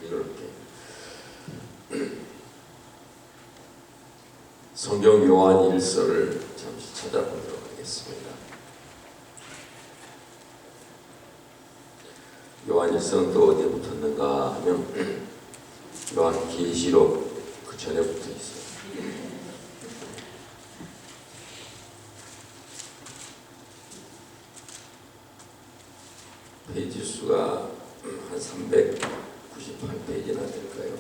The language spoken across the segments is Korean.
이렇게 성경 요한 1서를 잠시 찾아보도록 하겠습니다. 요한 1서는 또 어디에 붙었는가 하면 요한 계시록 그 전에 붙어 있어요. 페이지 수가 한 398페이지나 될까요?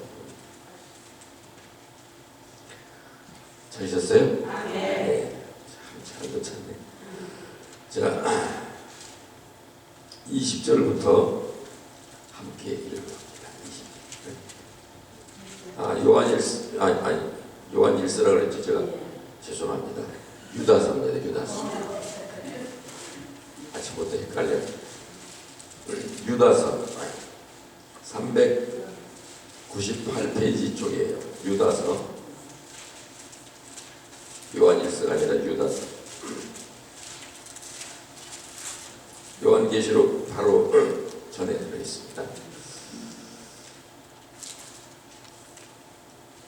찾으셨어요? 네. 참 잘 놓쳤네. 자, 20절부터 함께 읽어봅니다. 요한 1서라고 그랬죠. 제가 죄송합니다. 유다서입니다. 유다서. 아침부터 헷갈려요. 유다서 398페이지 쪽이에요. 유다서. 요한 1서가 아니라 유다서. 요한계시록 바로 전에 들어있습니다.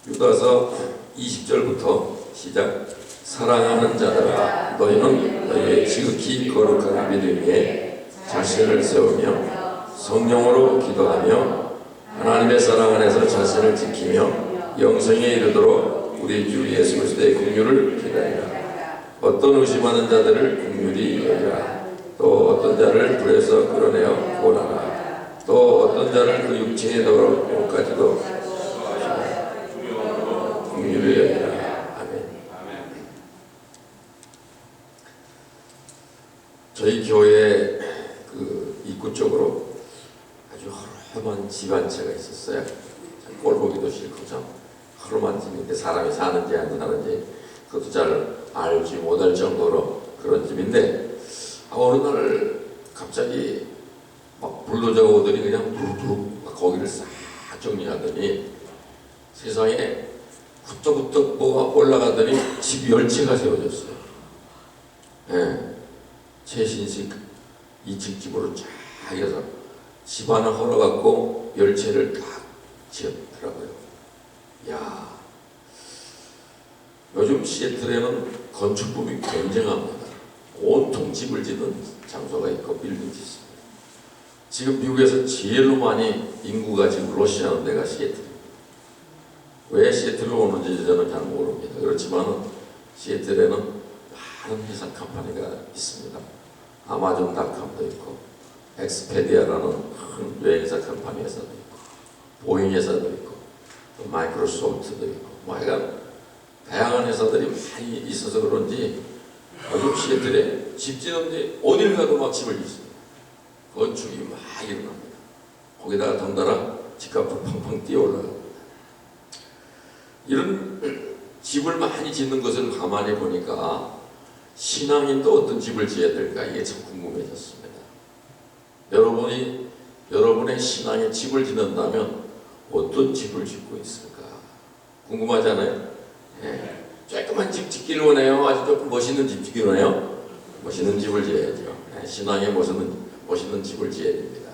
유다서 20절부터 시작. 사랑하는 자들아, 너희는 너희의 지극히 거룩한 믿음 위에 자신을 세우며 성령으로 기도하며 하나님의 사랑 안에서 자신을 지키며 영생에 이르도록 우리 주 예수 그리스도의 긍휼을 기다리라. 어떤 의심하는 자들을 긍휼히 여기라. 또 어떤 자를 불에서 끌어내어 구원하라. 또 어떤 자를 그 육체에 넣어까지도 긍휼히 여기라. 아멘. 저희 교회 그 입구 쪽으로 아주 허름한 집 한 채가 있었어요. 꼴 보기도 싫고 참 허름한 집인데 사람이 사는지 안 사는지 그것도 잘 알지 못할 정도로 그런 집인데 어느 날 갑자기 막 불도저가 오더니 그냥 부룩부룩 거기를 싹 정리하더니 세상에 후떡후떡 뭐가 올라가더니 집 10채가 세워졌어요. 예. 최신식 2층 집으로 쫙 해서 집 하나 헐어갖고 10채를 딱 지었더라고요. 야, 요즘 시애틀에는 건축법이 굉장합니다. 온통 집을 짓는 장소가 있고 빌딩이 있습니다. 지금 미국에서 제일로 많이 인구가 지금 러시아는 데가 시애틀입니다. 왜 시애틀로 오는지 저는 잘 모릅니다. 그렇지만 시애틀에는 많은 회사 컴퍼니가 있습니다. 아마존닷컴도 있고 엑스페디아라는 큰 여행사 컴퍼니 회사도 있고 보잉 회사도 있고 또 마이크로소프트도 있고 뭐 하여간 다양한 회사들이 많이 있어서 그런지 요즘 시애틀에 집 짓는데 어딜 가도 막 집을 짓습니다. 건축이 막 일어납니다. 거기다가 덩달아 집값도 팡팡 뛰어 올라갑니다. 이런 집을 많이 짓는 것을 가만히 보니까 신앙인도 어떤 집을 지어야 될까 이게 참 궁금해졌습니다. 여러분이 여러분의 신앙에 집을 짓는다면 어떤 집을 짓고 있을까 궁금하잖아요. 예. 조그만 집 짓기를 원해요? 아주 조금 멋있는 집 짓기를 원해요? 멋있는 집을 지어야죠. 예. 신앙에 멋있는 집을 지어야 됩니다.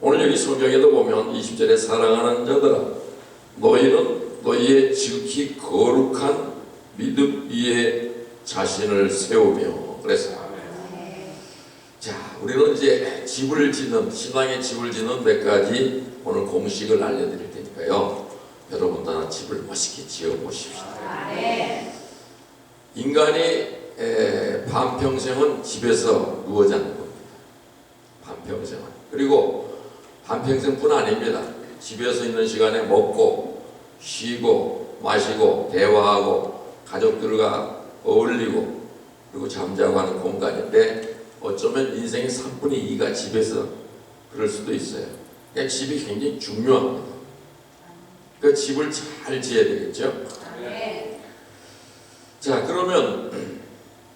오늘 여기 성경에도 보면 20절에 사랑하는 자들아 너희는 너희의 지극히 거룩한 믿음 위에 자신을 세우며 그래서 자 우리는 이제 집을 짓는 신앙의 집을 짓는 몇 가지 오늘 공식을 알려드릴 테니까요. 여러분도 하나 집을 멋있게 지어 보십시다. 인간이 반평생은 집에서 누워 자는 겁니다. 반평생은. 그리고 반평생뿐 아닙니다. 집에서 있는 시간에 먹고 쉬고 마시고 대화하고 가족들과 어울리고 그리고 잠자고 하는 공간인데 어쩌면 인생의 3분의 2가 집에서 그럴 수도 있어요. 그러니까 집이 굉장히 중요합니다. 그 집을 잘 지어야 되겠죠? 자 그러면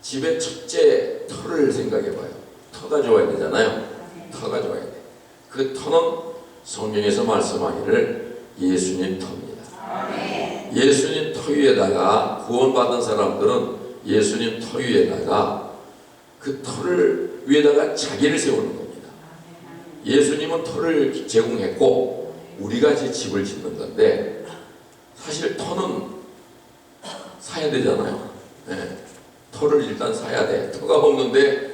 집의 첫째 터를 생각해봐요. 터가 좋아야 되잖아요. 터가 좋아야 돼. 그 터는 성경에서 말씀하기를 예수님 터입니다. 예수님 터 위에다가 구원받은 사람들은 예수님 터 위에다가 그 터를 위에다가 자기를 세우는 겁니다. 예수님은 터를 제공했고 우리가 이제 집을 짓는 건데 사실 터는 사야 되잖아요. 네. 터를 일단 사야 돼. 터가 없는데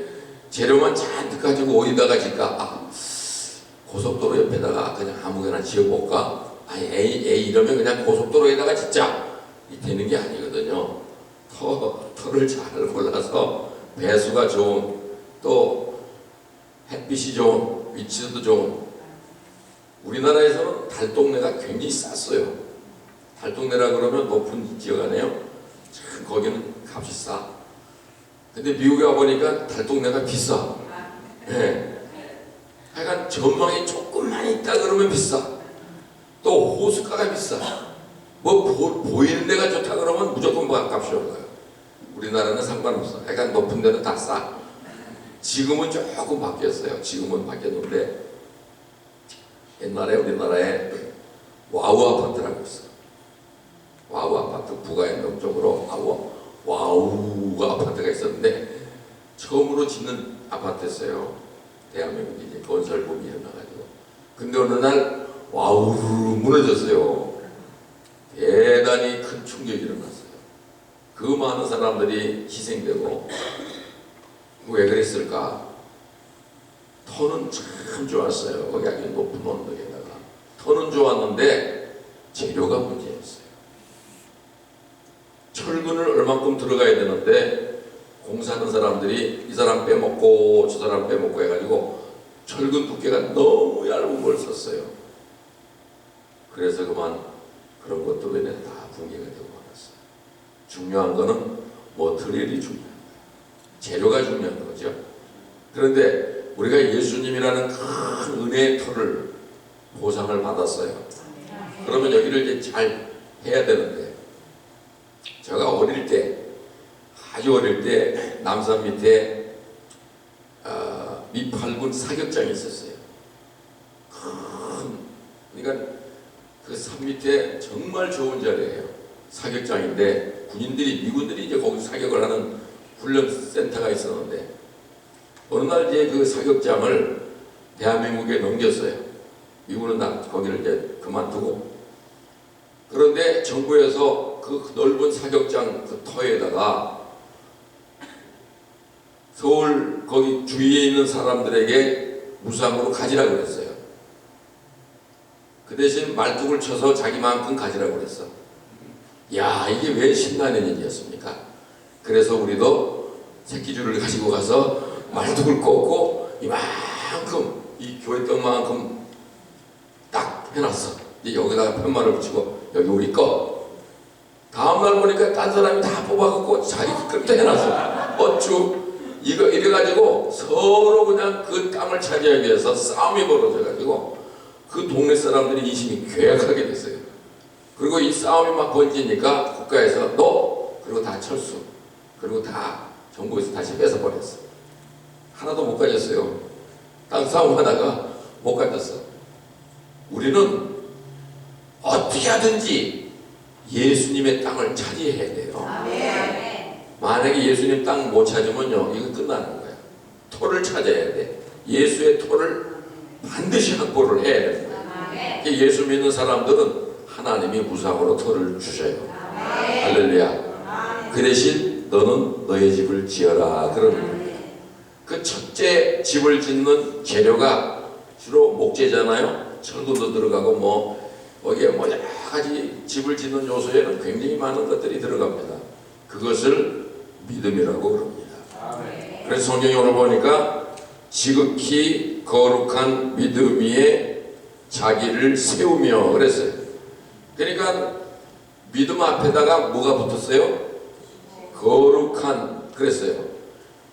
재료만 잔뜩 가지고 어디다가 짓까? 고속도로 옆에다가 그냥 아무거나 지어볼까? 에이 이러면 그냥 고속도로에다가 짓자. 이 되는 게 아니거든요. 터를 잘 골라서 배수가 좋은, 또 햇빛이 좋은, 위치도 좋은. 우리나라에서는 달동네가 굉장히 쌌어요. 달동네라 그러면 높은 지역 아니에요? 거기는 값이 싸. 근데 미국에 와보니까 달동네가 비싸. 네. 하여간 전망이 조금만 있다 그러면 비싸. 또 호수가가 비싸. 뭐 보이는 데가 좋다 그러면 무조건 값이 올라요. 우리나라는 상관없어. 하여간 높은 데는 다 싸. 지금은 조금 바뀌었어요. 지금은 바뀌었는데 옛날에 우리나라에 와우 아파트라고 있어. 와우 아파트, 부가연동 쪽으로 와우가 아파트가 있었는데 처음으로 짓는 아파트였어요. 대한민국이 이제 건설붐이 일어나가지고. 근데 어느 날 와우르 무너졌어요. 대단히 큰 충격이 일어났어요. 그 많은 사람들이 희생되고. 왜 그랬을까? 터는 참 좋았어요. 거기 아주 높은 언덕에다가. 터는 좋았는데 재료가 문제였어요. 철근을 얼만큼 들어가야 되는데 공사하는 사람들이 이 사람 빼먹고 저 사람 빼먹고 해가지고 철근 두께가 너무 얇은 걸 썼어요. 그래서 그만 그런 것도 외에 다 붕괴가 되고 말았어요. 중요한 거는 머터리얼이 중요한 거예요. 재료가 중요한 거죠. 그런데 우리가 예수님이라는 큰 은혜의 터를 보상을 받았어요. 그러면 여기를 이제 잘 해야 되는데, 제가 어릴 때, 아주 어릴 때 남산 밑에 미팔군 사격장이 있었어요. 그러니까 그 산 밑에 정말 좋은 자리예요. 사격장인데 미군들이 이제 거기 사격을 하는 훈련센터가 있었는데 어느 날 이제 그 사격장을 대한민국에 넘겼어요. 미군은 거기를 이제 그만두고. 그런데 정부에서 그 넓은 사격장 그 터에다가 서울 거기 주위에 있는 사람들에게 무상으로 가지라고 그랬어요. 그 대신 말뚝을 쳐서 자기만큼 가지라고 그랬어. 야, 이게 왜 신나는 일이었습니까? 그래서 우리도 새끼줄을 가지고 가서 말뚝을 꽂고 이만큼, 이 교회떡만큼 딱 해놨어. 이제 여기다가 편말을 붙이고 여기 우리 거. 다음날 보니까 딴 사람이 다 뽑아갖고 자기 것도 해놨어. 어쭈 이거 이래가지고 서로 그냥 그 땅을 차지하기 위해서 싸움이 벌어져가지고 그 동네 사람들이 인심이 괴약하게 됐어요. 그리고 이 싸움이 막 번지니까 국가에서 너 그리고 다 철수, 그리고 다 정부에서 다시 뺏어버렸어. 하나도 못 가졌어요. 땅 싸움하다가 못 가졌어. 우리는 어떻게 하든지 예수님의 땅을 차지해야 돼요. 만약에 예수님 땅 못 찾으면요, 이거 끝나는 거야. 토를 찾아야 돼. 예수의 토를 반드시 확보를 해야 되는 거야. 예수 믿는 사람들은 하나님이 무상으로 토를 주셔요. 할렐루야. 그 대신 너는 너의 집을 지어라 그러는 거예요. 그 첫째 집을 짓는 재료가 주로 목재잖아요. 철근도 들어가고 뭐 거기에 뭐 여러 가지 집을 짓는 요소에는 굉장히 많은 것들이 들어갑니다. 그것을 믿음이라고 그럽니다. 그래서 성경에 오늘 보니까 지극히 거룩한 믿음 위에 자기를 세우며 그랬어요. 그러니까 믿음 앞에다가 뭐가 붙었어요? 거룩한 그랬어요.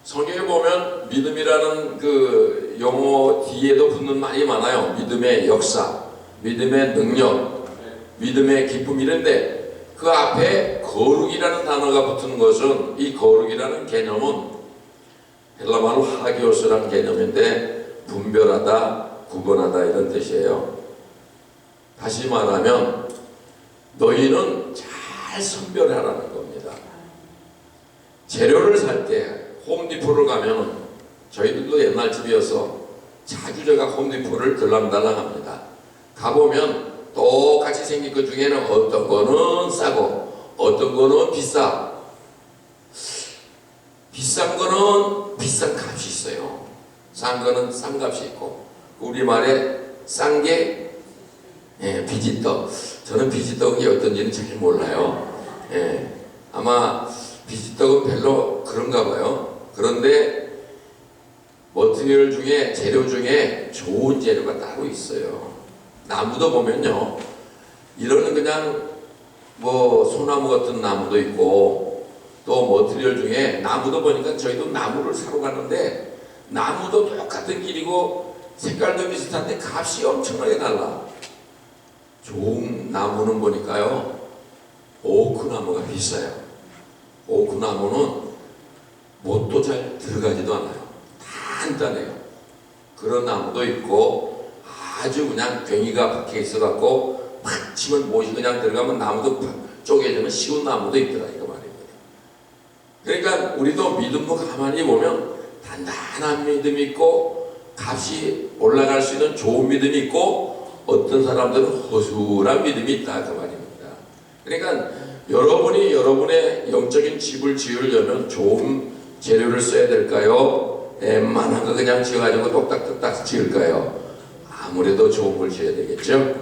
성경에 보면 믿음이라는 그 용어 뒤에도 붙는 말이 많아요. 믿음의 역사, 믿음의 능력, 믿음의 기쁨 이런데 그 앞에 거룩이라는 단어가 붙은 것은 이 거룩이라는 개념은 헬라말로 하기오스라는 개념인데 분별하다, 구분하다 이런 뜻이에요. 다시 말하면 너희는 잘 선별하라는 겁니다. 재료를 살 때 홈디포를 가면 저희들도 옛날 집이어서 자주 제가 홈디포를 들락달락합니다. 가보면 똑같이 생긴 것 중에는 어떤 거는 싸고 어떤 거는 비싸. 비싼 거는 비싼 값이 있어요. 싼 거는 싼 값이 있고, 우리말에 싼 게 비지떡. 저는 비지떡이 어떤지는 잘 몰라요. 아마 비지떡은 별로 그런가 봐요. 그런데 머티리얼 중에, 재료 중에 좋은 재료가 따로 있어요. 나무도 보면요, 이런 그냥 뭐 소나무 같은 나무도 있고, 또 머티리얼 중에 나무도 보니까 저희도 나무를 사러 가는데 나무도 똑같은 길이고 색깔도 비슷한데 값이 엄청나게 달라. 좋은 나무는 보니까요, 오크나무가 비싸요. 오크나무는 못도 잘 들어가지도 않아요. 간단해요. 그런 나무도 있고, 아주 그냥 괭이가 박혀 있어갖고 팍 치면 못이 그냥 들어가면 나무도 쪼개지면 쉬운 나무도 있더라, 이거 말입니다. 그러니까 우리도 믿음도 가만히 보면 단단한 믿음이 있고 값이 올라갈 수 있는 좋은 믿음이 있고, 어떤 사람들은 허술한 믿음이 있다, 그 말입니다. 그러니까 여러분이 여러분의 영적인 집을 지으려면 좋은 재료를 써야 될까요? 웬만한 거 그냥 지어가지고 똑딱똑딱 지을까요? 아무래도 좋은 걸 지어야 되겠죠?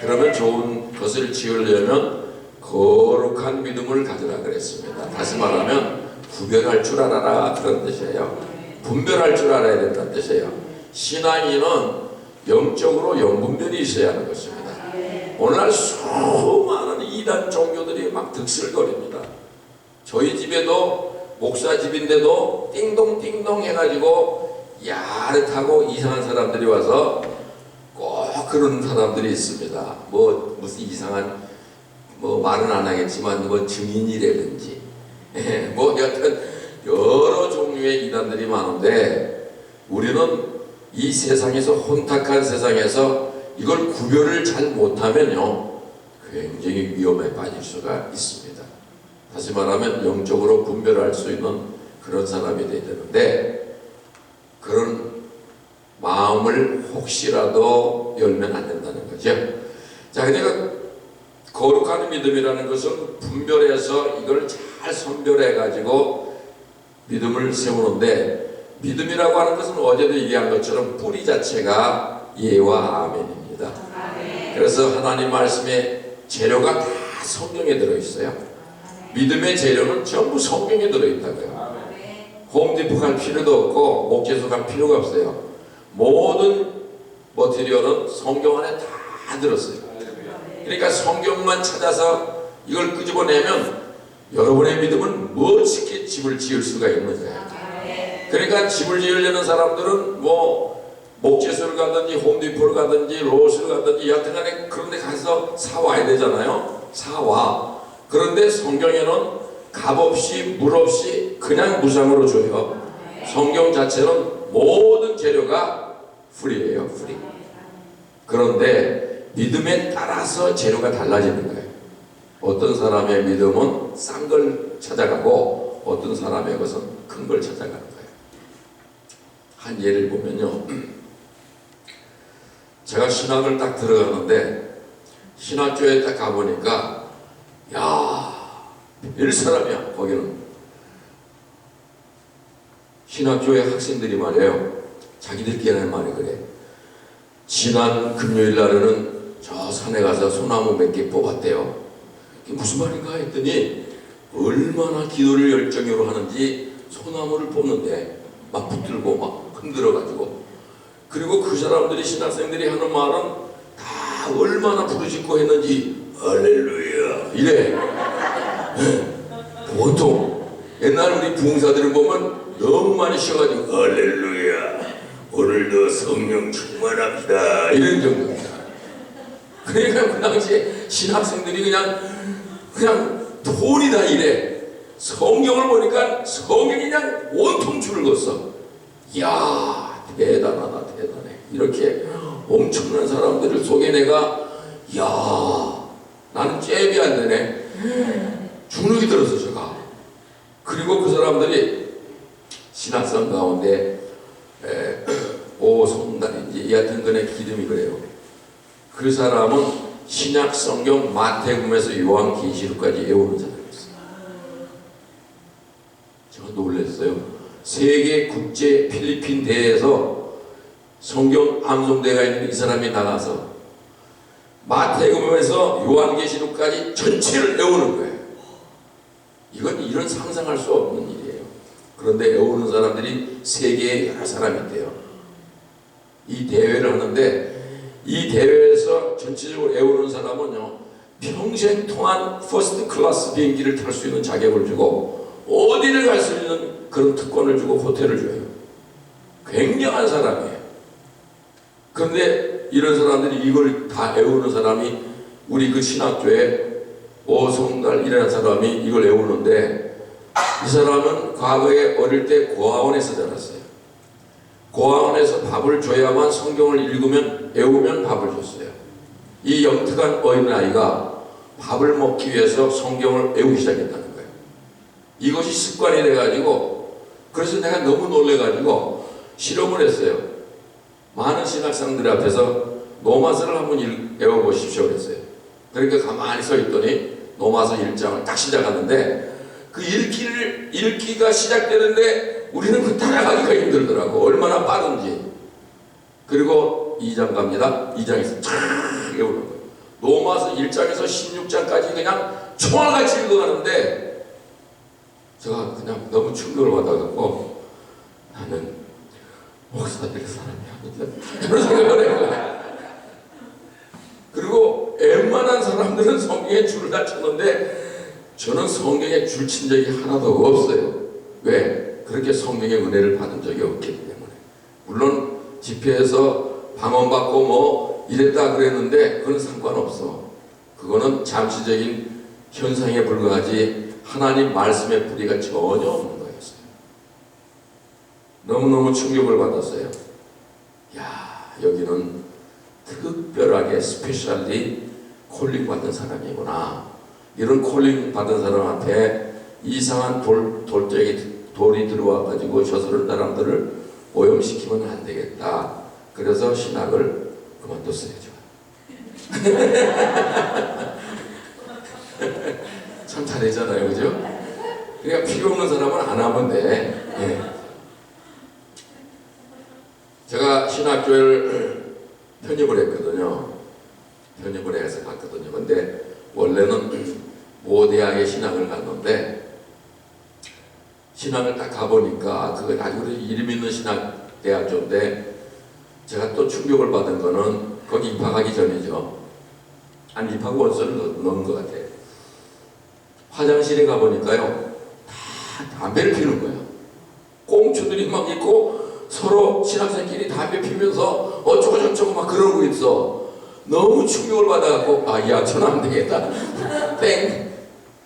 그러면 좋은 것을 지으려면 거룩한 믿음을 가져라 그랬습니다. 다시 말하면 구별할 줄 알아라, 그런 뜻이에요. 분별할 줄 알아야 된다는 뜻이에요. 신앙인은 영적으로 영분별이 있어야 하는 것입니다. 오늘날 수많은 이단 종교들이 막 득실거립니다. 저희 집에도 목사 집인데도 띵동띵동 해가지고 야릇하고 이상한 사람들이 와서 꼭 그런 사람들이 있습니다. 뭐 무슨 이상한 뭐 말은 안 하겠지만 뭐 증인이라든지 뭐 여튼 여러 종류의 이단들이 많은데, 우리는 이 세상에서, 혼탁한 세상에서 이걸 구별을 잘 못하면요, 굉장히 위험에 빠질 수가 있습니다. 다시 말하면 영적으로 분별할 수 있는 그런 사람이 되어야 되는데, 그런 마음을 혹시라도 열면 안 된다는 거죠. 자, 그러니까 거룩한 믿음이라는 것은 분별해서 이걸 잘 선별해 가지고 믿음을 세우는데, 믿음이라고 하는 것은 어제도 얘기한 것처럼 뿌리 자체가 예와 아멘입니다. 그래서 하나님 말씀의 재료가 다 성경에 들어있어요. 믿음의 재료는 전부 성경에 들어있다고요. 홈디포 갈 필요도 없고 목재소 갈 필요가 없어요. 모든 머티리얼은 성경 안에 다 들었어요. 그러니까 성경만 찾아서 이걸 끄집어내면 여러분의 믿음은 멋있게 집을 지을 수가 있는 거예요. 그러니까 집을 지으려는 사람들은 뭐 목재소를 가든지 홈디포를 가든지 로스를 가든지 여튼간에 그런 데 가서 사와야 되잖아요. 사와. 그런데 성경에는 값 없이 물 없이 그냥 무상으로 줘요. 성경 자체는 모든 재료가 프리예요. 프리. 그런데 믿음에 따라서 재료가 달라지는 거예요. 어떤 사람의 믿음은 싼 걸 찾아가고 어떤 사람의 것은 큰 걸 찾아가는 거예요. 한 예를 보면요, 제가 신학을 딱 들어가는데 신학교에 딱 가보니까 야, 별 사람이야. 거기는 신학교의 학생들이 말이에요, 자기들끼리 하는 말이 그래. 지난 금요일 날에는 저 산에 가서 소나무 몇 개 뽑았대요. 이게 무슨 말인가 했더니 얼마나 기도를 열정으로 하는지 소나무를 뽑는데 막 붙들고 막 흔들어가지고, 그리고 그 사람들이, 신학생들이 하는 말은 다 얼마나 부르짖고 했는지 할렐루야 이래. 보통 옛날 우리 부흥사들을 보면 너무 많이 쉬어가지고 할렐루야 오늘도 성령 충만합니다 이런 정도입니다. 그러니까 그 당시에 신학생들이 그냥 돈이 다 이래. 성경을 보니까 성경이 그냥 온통 줄을 걷어. 이야, 대단하다, 대단해. 이렇게 엄청난 사람들 속에 내가, 이야, 나는 잽이 안 되네. 주눅이 들어서 제가. 그리고 그 사람들이 신학생 가운데 오송달인지 여하튼 그의 기름이 그래요. 그 사람은 신약 성경 마태복음에서 요한계시록까지 외우는 사람이었어요. 제가 놀랐어요. 세계 국제 필리핀 대회에서 성경 암송대가 있는 이 사람이 나가서 마태복음에서 요한계시록까지 전체를 외우는 거예요. 이건 이런 상상할 수 없는 일이에요. 그런데 외우는 사람들이 세계에 여러 사람이 있대요. 이 대회를 하는데 이 대회에서 전체적으로 외우는 사람은요, 평생 통한 퍼스트 클래스 비행기를 탈 수 있는 자격을 주고 어디를 갈 수 있는 그런 특권을 주고 호텔을 줘요. 굉장한 사람이에요. 그런데 이런 사람들이 이걸 다 외우는 사람이 우리 그 신학교에 오송달이라는 사람이 이걸 외우는데, 이 사람은 과거에 어릴 때 고아원에서 자랐어요. 고아원에서 밥을 줘야만 성경을 읽으면 외우면 밥을 줬어요. 이 영특한 어린아이가 밥을 먹기 위해서 성경을 외우기 시작했다는 거예요. 이것이 습관이 돼가지고, 그래서 내가 너무 놀래가지고 실험을 했어요. 많은 신학생들 앞에서 노마서를 한번 외워보십시오 그랬어요. 그러니까 가만히 서 있더니 노마서 1장을 딱 시작하는데, 그 읽기가 시작되는데 우리는 그 따라가기가 힘들더라고. 얼마나 빠른지. 그리고 2장 갑니다. 2장에서 쫙 외우는 거예요. 노마서 1장에서 16장까지 그냥 총알같이 읽어가는데, 제가 그냥 너무 충격을 받아갖고, 나는 목사들의 사람이 아니다, 그런 생각을 해요. 그리고 웬만한 사람들은 성경에 줄을 다 쳤는데 저는 성경에 줄 친 적이 하나도 없어요. 왜? 그렇게 성경의 은혜를 받은 적이 없기 때문에. 물론 집회에서 방언받고 뭐 이랬다 그랬는데 그건 상관없어. 그거는 잠시적인 현상에 불과하지 하나님 말씀의 뿌리가 전혀 없는 거였어요. 너무너무 충격을 받았어요. 야, 여기는 특별하게 스페셜리 콜링 받은 사람이구나. 이런 콜링 받은 사람한테 이상한 돌이 들어와 가지고 저스런 사람들을 오염시키면 안 되겠다. 그래서 신학을 그만뒀어요. 참 잘했잖아요, 그죠? 그러니까 필요 없는 사람은 안 하면 돼. 예. 제가 신학교를 편입을 했거든요. 편입을 해서 갔거든요. 근데 원래는 모대학에 신학을 갔는데, 신학을 딱 가보니까 그거 아주 이름 있는 신학대학교인데, 제가 또 충격을 받은 거는 거기 입학하기 전이죠. 한 입학 원서를 넣은 것 같아요. 화장실에 가보니까요, 다 담배를 피는 거예요. 꽁초들이 막 있고 서로 신학생끼리 담배 피면서 어쩌고 저쩌고 막 그러고 있어. 너무 충격을 받아갖고, 야, 저는 안 되겠다. 땡.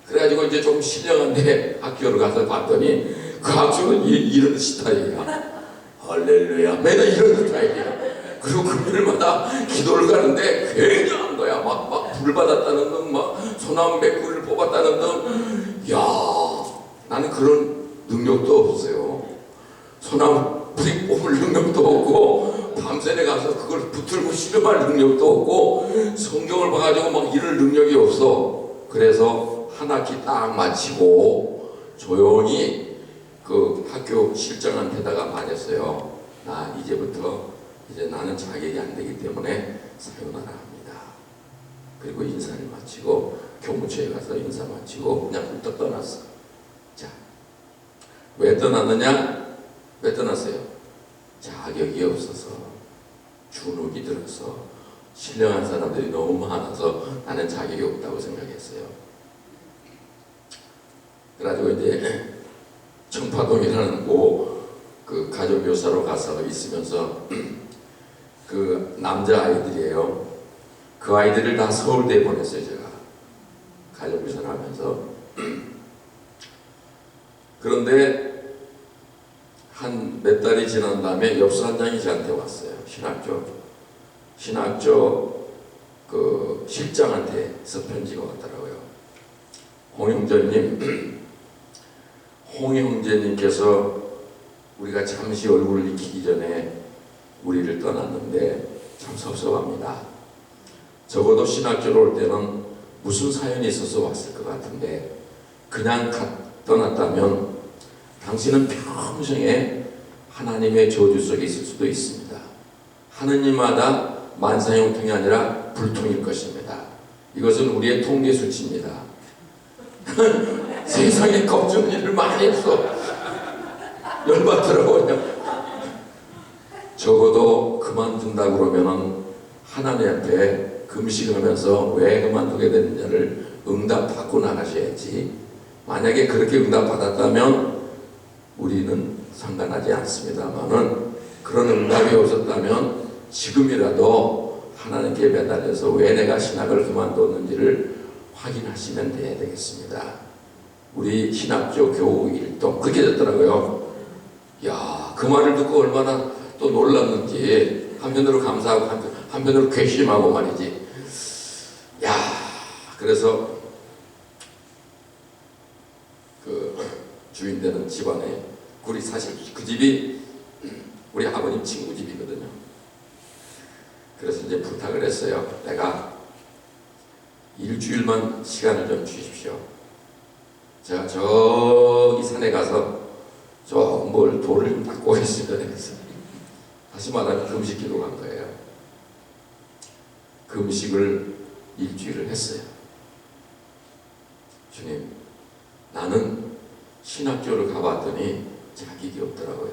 그래가지고 이제 좀 신령한데 학교를 가서 봤더니 그 학교는 이런 스타일이야. 할렐루야. 맨날 이런 스타일이야. 그리고 금요일마다 기도를 가는데 굉장한 거야. 막 불 받았다는 등, 막 소나무 맥구를 뽑았다는 등. 야, 나는 그런 능력도 없어요. 소나무 불이 뽑을 능력도 없고, 밤새내 가서 그걸 붙들고 실험할 능력도 없고, 성경을 봐가지고 막 이럴 능력이 없어. 그래서 한 학기 딱 마치고 조용히 그 학교 실장한테다가 말했어요. 나 이제부터 이제 나는 자격이 안 되기 때문에 사요나라 합니다. 그리고 인사를 마치고 교무처에 가서 인사 마치고 그냥 훌떡 떠났어. 자, 왜 떠났느냐? 왜 떠났어요? 자격이 없어서, 주눅이 들어서, 신령한 사람들이 너무 많아서 나는 자격이 없다고 생각했어요. 그래가지고 이제 청파동이라는 그 가족묘사로 가서 있으면서 그 남자 아이들이에요. 그 아이들을 다 서울대에 보냈어요, 제가. 가족묘사를 하면서. 그런데 한 몇 달이 지난 다음에 엽서 한 장이 저한테 왔어요. 신학교 그 실장한테서 편지가 왔더라고요. 홍 형제님께서 우리가 잠시 얼굴을 익히기 전에 우리를 떠났는데 참 섭섭합니다. 적어도 신학교로 올 때는 무슨 사연이 있어서 왔을 것 같은데 그냥 떠났다면 당신은 평생에 하나님의 저주 속에 있을 수도 있습니다. 하느님마다 만사형통이 아니라 불통일 것입니다. 이것은 우리의 통계 수치입니다. 세상에 걱정 일을 많이 했어. 열받더라고요. 적어도 그만둔다 그러면은 하나님 앞에 금식하면서 왜 그만두게 됐느냐를 응답받고 나가셔야지. 만약에 그렇게 응답받았다면 우리는 상관하지 않습니다만은 그런 응답이 없었다면 지금이라도 하나님께 매달려서 왜 내가 신학을 그만뒀는지를 확인하시면 돼야 되겠습니다. 우리 신학교 교우 일동 그렇게 됐더라고요. 야, 그 말을 듣고 얼마나 또 놀랐는지 한편으로 감사하고 한편으로 괘씸하고 말이지. 야, 그래서 그 주인 되는 집안에 우리 사실 그 집이 우리 아버님 친구 집이거든요. 그래서 이제 부탁을 했어요. 내가 일주일만 시간을 좀 주십시오. 제가 저기 산에 가서 좀 뭘 돌을 좀 닦고 오겠습니다. 그래서 다시 말하면 금식 기도 간 거예요. 금식을 일주일을 했어요. 주님, 나는 신학교를 가봤더니 자격이 없더라고요.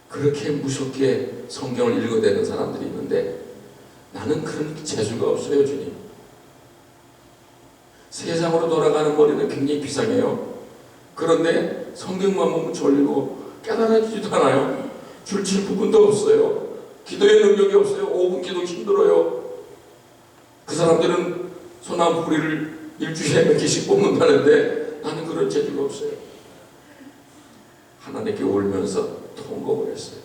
그렇게 무섭게 성경을 읽어대는 사람들이 있는데 나는 그런 재주가 없어요, 주님. 세상으로 돌아가는 머리는 굉장히 비상해요. 그런데 성경만 보면 졸리고 깨달아지지도 않아요. 줄칠 부분도 없어요. 기도의 능력이 없어요. 5분 기도 힘들어요. 그 사람들은 소나무 뿌리를 일주일에 몇 개씩 뽑는다는데 나는 그런 재주가 없어요. 하나님께 울면서 통곡을 했어요.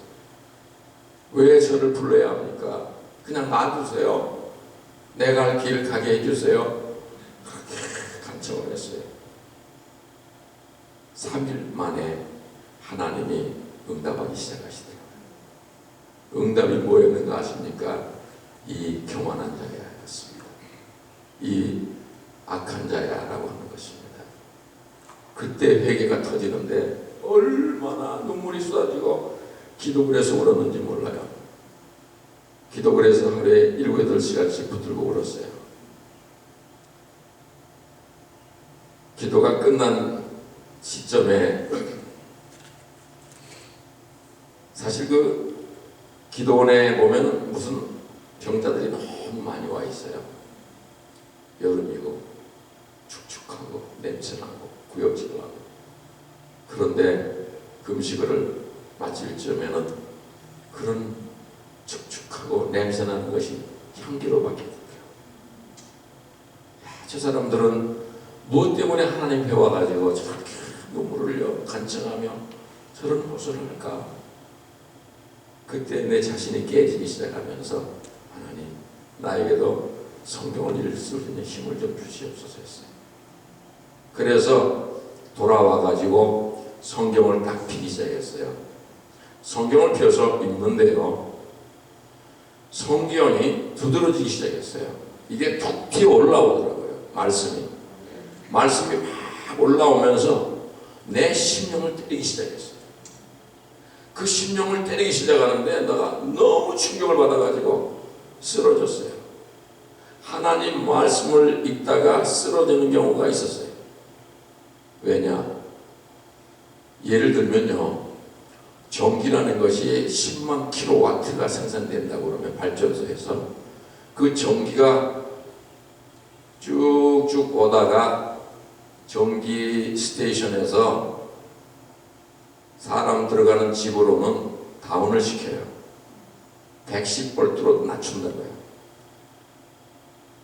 왜 저를 불러야 합니까? 그냥 놔두세요. 내가 할 길 가게 해주세요. 그렇게 간청을 했어요. 3일 만에 하나님이 응답하기 시작하시더라고요. 응답이 뭐였는가 아십니까? 이 교만한 자야였습니다. 이 악한 자야라고 하는 것입니다. 그때 회개가 터지는데 얼마나 눈물이 쏟아지고 기도를 해서 울었는지 몰라요. 기도를 해서 하루에 7, 8시간씩 붙들고 울었어요. 기도가 끝난 시점에 사실 그 기도원에 보면 무슨 병자들이 너무 많이 와 있어요. 여름이고 축축하고 냄새나고 구역질나고. 그런데 금식을 마칠 즈음에는 그런 축축하고 냄새나는 것이 향기로 바뀌어요. 저 사람들은 무엇 때문에 하나님 배워가지고 저렇게 눈물을 흘려 간청하며 저런 호소를 할까? 그때 내 자신이 깨지기 시작하면서 하나님, 나에게도 성경을 읽을 수 있는 힘을 좀 주시옵소서 했어요. 그래서 돌아와가지고 성경을 딱 피기 시작했어요. 성경을 펴서 읽는데요, 성경이 두드러지기 시작했어요. 이게 툭 튀어 올라오더라고요. 말씀이 막 올라오면서 내 심령을 때리기 시작했어요. 그 심령을 때리기 시작하는데 내가 너무 충격을 받아가지고 쓰러졌어요. 하나님 말씀을 읽다가 쓰러지는 경우가 있었어요. 왜냐? 예를 들면요, 전기라는 것이 10만 킬로와트가 생산된다고 그러면 발전소에서 그 전기가 쭉쭉 오다가 전기 스테이션에서 사람 들어가는 집으로는 다운을 시켜요. 110볼트로 낮춘다고요.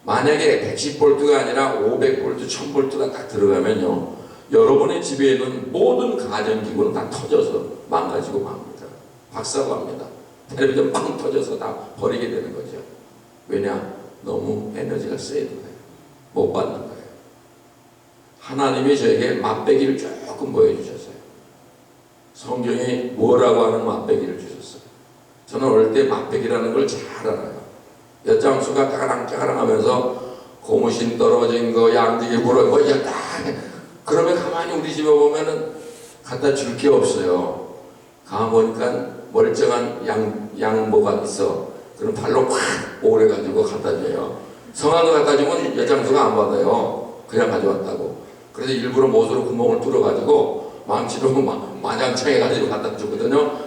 만약에 110볼트가 아니라 500볼트, 1000볼트가 딱 들어가면요, 여러분의 집에 있는 모든 가전기구는 다 터져서 망가지고 맙니다. 박사고 합니다. 텔레비전 빵 터져서 다 버리게 되는 거죠. 왜냐? 너무 에너지가 세는 거예요. 못 받는 거예요. 하나님이 저에게 맛배기를 조금 보여주셨어요. 성경이 뭐라고 하는 맛배기를 주셨어요. 저는 어릴 때 맛배기라는 걸 잘 알아요. 엿장수가 따가랑따가랑 하면서 고무신 떨어진 거, 양지기 물어 거, 이게 딱. 그러면 가만히 우리 집에 보면은 갖다 줄 게 없어요. 가보니까 멀쩡한 양모가 있어. 그럼 발로 팍 오래가지고 갖다 줘요. 성한도 갖다 주면 엿장수가 안 받아요. 그냥 가져왔다고. 그래서 일부러 못으로 구멍을 뚫어가지고 망치로 마장창 해가지고 갖다 주거든요.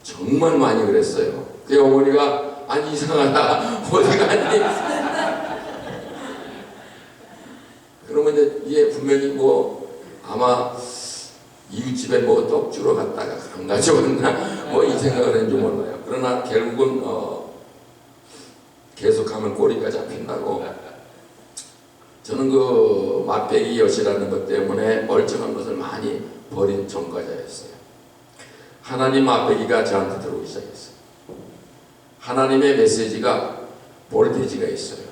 정말 많이 그랬어요. 그 어머니가 아니 이상하다 어디 갔니? 그러면 이제 이게 분명히 뭐 아마 이웃집에 뭐 떡 주러 갔다가 안 가져왔나 뭐 이 생각을 했는지 몰라요. 그러나 결국은 계속하면 꼬리가 잡힌다고. 저는 그 맛배기 엿이라는 것 때문에 멀쩡한 것을 많이 버린 전과자였어요. 하나님 맛배기가 저한테 들어오기 시작했어요. 하나님의 메시지가 볼테이지가 있어요.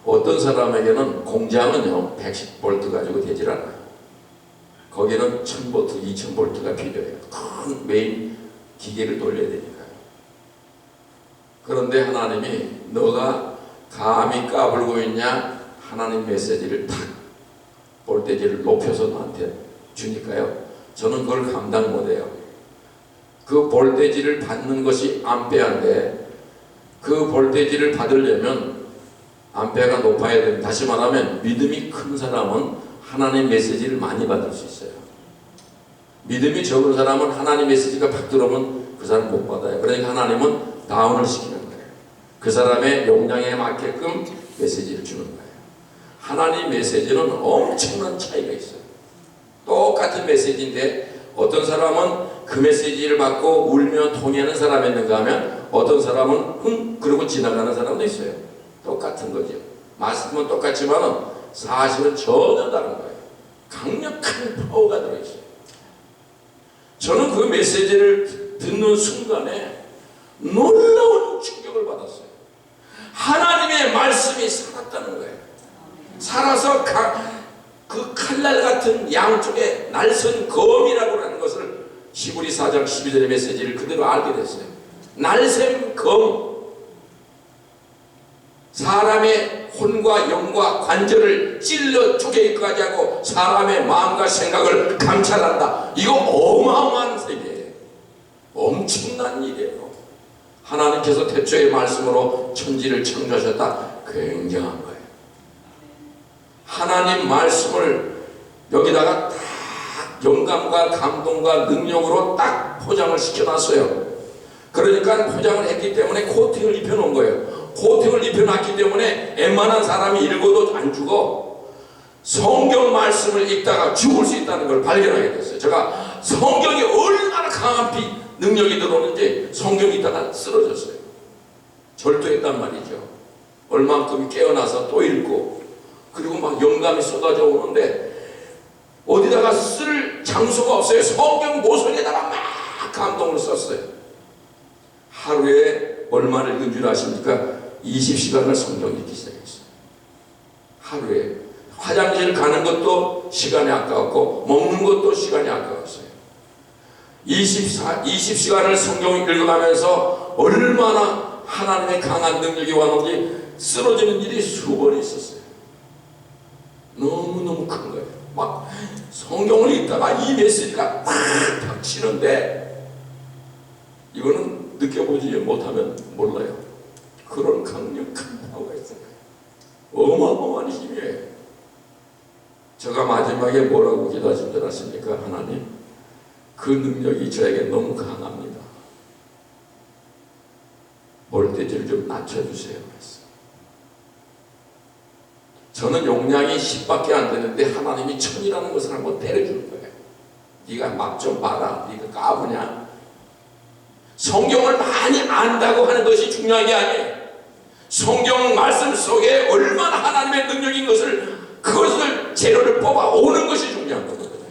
어떤 사람에게는 공장은요 110V 가지고 되질 않아요. 거기는 1000V, 2000V가 필요해요. 큰 메인 기계를 돌려야 되니까요. 그런데 하나님이 너가 감히 까불고 있냐? 하나님 메시지를 탁 볼테이지를 높여서 너한테 주니까요. 저는 그걸 감당 못해요. 그 볼테이지를 받는 것이 암페어인데 그 볼테이지를 받으려면 암페어가 높아야 됩니다. 다시 말하면 믿음이 큰 사람은 하나님 메시지를 많이 받을 수 있어요. 믿음이 적은 사람은 하나님 메시지가 팍 들어오면 그 사람 못 받아요. 그러니까 하나님은 다운을 시키는 거예요. 그 사람의 용량에 맞게끔 메시지를 주는 거예요. 하나님 메시지는 엄청난 차이가 있어요. 똑같은 메시지인데 어떤 사람은 그 메시지를 받고 울며 통해하는 사람이 있는가 하면 어떤 사람은 그러고 지나가는 사람도 있어요. 똑같은 거죠. 말씀은 똑같지만 사실은 전혀 다른 거예요. 강력한 파워가 들어있어요. 저는 그 메시지를 듣는 순간에 놀라운 충격을 받았어요. 하나님의 말씀이 살았다는 거예요. 살아서 그 칼날 같은 양쪽에 날선 검이라고 하는 것을 히브리 4장 12절의 메시지를 그대로 알게 됐어요. 날샘 검. 사람의 혼과 영과 관절을 찔러 쪼개기까지 하고 사람의 마음과 생각을 감찰한다. 이거 어마어마한 세계예요. 엄청난 일이에요. 하나님께서 태초의 말씀으로 천지를 창조하셨다. 굉장한 거예요. 하나님 말씀을 여기다가 딱 영감과 감동과 능력으로 딱 포장을 시켜놨어요. 그러니까 포장을 했기 때문에 코팅을 입혀놓은 거예요. 코팅을 입혀놨기 때문에 웬만한 사람이 읽어도 안 죽어. 성경 말씀을 읽다가 죽을 수 있다는 걸 발견하게 됐어요. 제가 성경이 얼마나 강한 능력이 들어오는지 성경 읽다가 쓰러졌어요. 절도했단 말이죠. 얼만큼 깨어나서 또 읽고 그리고 막 영감이 쏟아져 오는데 어디다가 쓸 장소가 없어요. 성경 모서리에다가 막 감동을 썼어요. 하루에 얼마를 읽은 줄 아십니까? 20시간을 성경 읽기 시작했어요. 하루에. 화장실 가는 것도 시간이 아까웠고 먹는 것도 시간이 아까웠어요. 20시간을 성경 읽어가면서 얼마나 하나님의 강한 능력이 왔는지 쓰러지는 일이 수번이 있었어요. 너무너무 큰 거예요. 막 성경을 읽다가 이 메시지가 팍 닥치는데 이거는 느껴보지 못하면 몰라요. 그런 강력한 파워가 있어요. 어마어마한 힘이에요. 제가 마지막에 뭐라고 기도하신 줄 아십니까? 하나님, 그 능력이 저에게 너무 강합니다. 볼테이지를 좀 낮춰주세요. 저는 용량이 10밖에 안 되는데 하나님이 1000이라는 것을 한번 때려주는 거예요. 네가 막 좀 봐라. 네가 까부냐? 성경을 많이 안다고 하는 것이 중요한 게 아니에요. 성경 말씀 속에 얼마나 하나님의 능력인 것을 그것을 재료를 뽑아 오는 것이 중요한 거거든요.